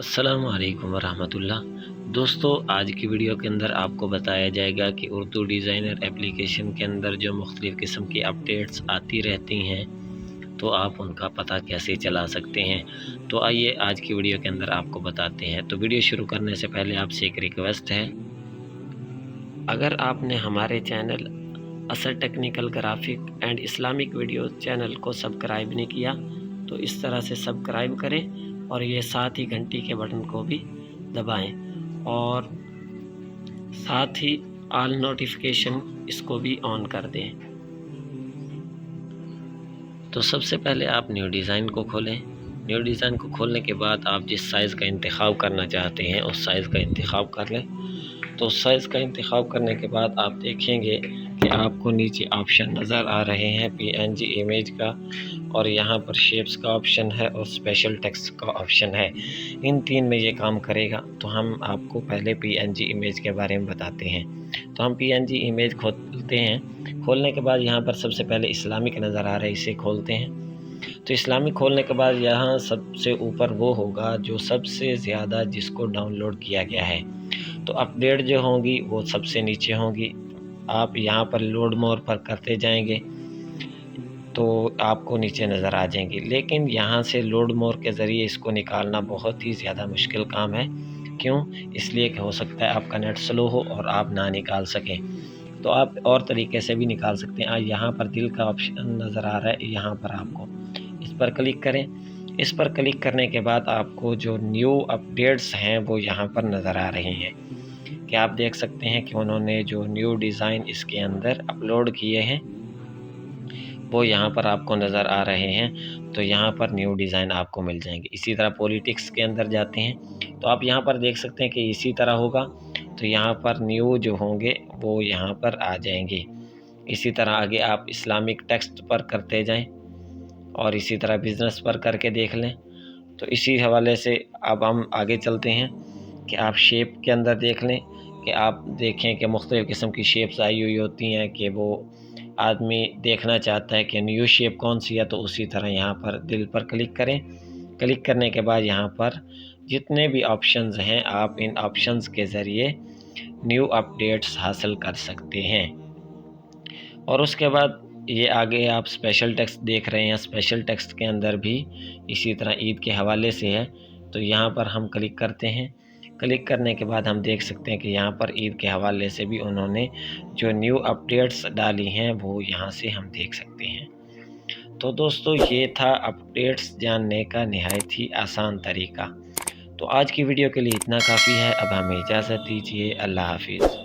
अस्सलाम वालेकुम वरहमतुल्लाह। दोस्तों, आज की वीडियो के अंदर आपको बताया जाएगा कि उर्दू डिज़ाइनर एप्लीकेशन के अंदर जो मुख्तलिफ़ किस्म की अपडेट्स आती रहती हैं, तो आप उनका पता कैसे चला सकते हैं। तो आइए आज की वीडियो के अंदर आपको बताते हैं। तो वीडियो शुरू करने से पहले आपसे एक रिक्वेस्ट है, अगर आपने हमारे चैनल असर technical graphic and Islamic video channel को सब्सक्राइब नहीं किया तो इस तरह से सब्सक्राइब करें और ये साथ ही घंटी के बटन को भी दबाएं और साथ ही ऑल नोटिफिकेशन इसको भी ऑन कर दें। तो सबसे पहले आप न्यू डिज़ाइन को खोलें। न्यू डिज़ाइन को खोलने के बाद आप जिस साइज़ का इंतखाब करना चाहते हैं उस साइज़ का इंतखाब कर लें। तो साइज़ का इंतखाब करने के बाद आप देखेंगे कि आपको नीचे ऑप्शन नज़र आ रहे हैं पीएनजी इमेज का, और यहाँ पर शेप्स का ऑप्शन है और स्पेशल टेक्स्ट का ऑप्शन है। इन तीन में ये काम करेगा। तो हम आपको पहले पीएनजी इमेज के बारे में बताते हैं। तो हम पीएनजी इमेज खोलते हैं। खोलने के बाद यहाँ पर सबसे पहले इस्लामिक नज़र आ रहा है, इसे खोलते हैं। तो इस्लामिक खोलने के बाद यहाँ सबसे ऊपर वो होगा जो सबसे ज़्यादा जिसको डाउनलोड किया गया है। तो अपडेट जो होंगी वो सबसे नीचे होंगी। आप यहाँ पर लोड मोर पर करते जाएंगे तो आपको नीचे नज़र आ जाएंगी, लेकिन यहाँ से लोड मोर के ज़रिए इसको निकालना बहुत ही ज़्यादा मुश्किल काम है। क्यों? इसलिए कि हो सकता है आपका नेट स्लो हो और आप ना निकाल सकें। तो आप और तरीके से भी निकाल सकते हैं। यहाँ पर दिल का ऑप्शन नज़र आ रहा है, यहाँ पर आपको इस पर क्लिक करें। इस पर क्लिक करने के बाद आपको जो न्यू अपडेट्स हैं वो यहाँ पर नज़र आ रहे हैं कि आप देख सकते हैं कि उन्होंने जो न्यू डिज़ाइन इसके अंदर अपलोड किए हैं वो यहाँ पर आपको नज़र आ रहे हैं। तो यहाँ पर न्यू डिज़ाइन आपको मिल जाएंगे। इसी तरह पॉलिटिक्स के अंदर जाते हैं तो आप यहाँ पर देख सकते हैं कि इसी तरह होगा। तो यहाँ पर न्यू जो होंगे वो यहाँ पर आ जाएंगे। इसी तरह आगे आप इस्लामिक टेक्स्ट पर करते जाएं और इसी तरह बिज़नेस पर करके देख लें। तो इसी हवाले से अब हम आगे चलते हैं कि आप शेप के अंदर देख लें कि आप देखें कि मुख्तलिफ़ किस्म की शेप्स आई हुई होती हैं कि वो आदमी देखना चाहता है कि न्यू शेप कौन सी है। तो उसी तरह यहाँ पर दिल पर क्लिक करें। क्लिक करने के बाद यहाँ पर जितने भी ऑप्शंस हैं आप इन ऑप्शंस के ज़रिए न्यू अपडेट्स हासिल कर सकते हैं। और उसके बाद ये आगे आप स्पेशल टेक्स्ट देख रहे हैं। स्पेशल टेक्स्ट के अंदर भी इसी तरह ईद के हवाले से है। तो यहाँ पर हम क्लिक करते हैं। क्लिक करने के बाद हम देख सकते हैं कि यहाँ पर ईद के हवाले से भी उन्होंने जो न्यू अपडेट्स डाली हैं वो यहाँ से हम देख सकते हैं। तो दोस्तों, ये था अपडेट्स जानने का नहायत ही आसान तरीका। तो आज की वीडियो के लिए इतना काफ़ी है। अब हमें इजाज़त दीजिए। अल्लाह हाफिज़।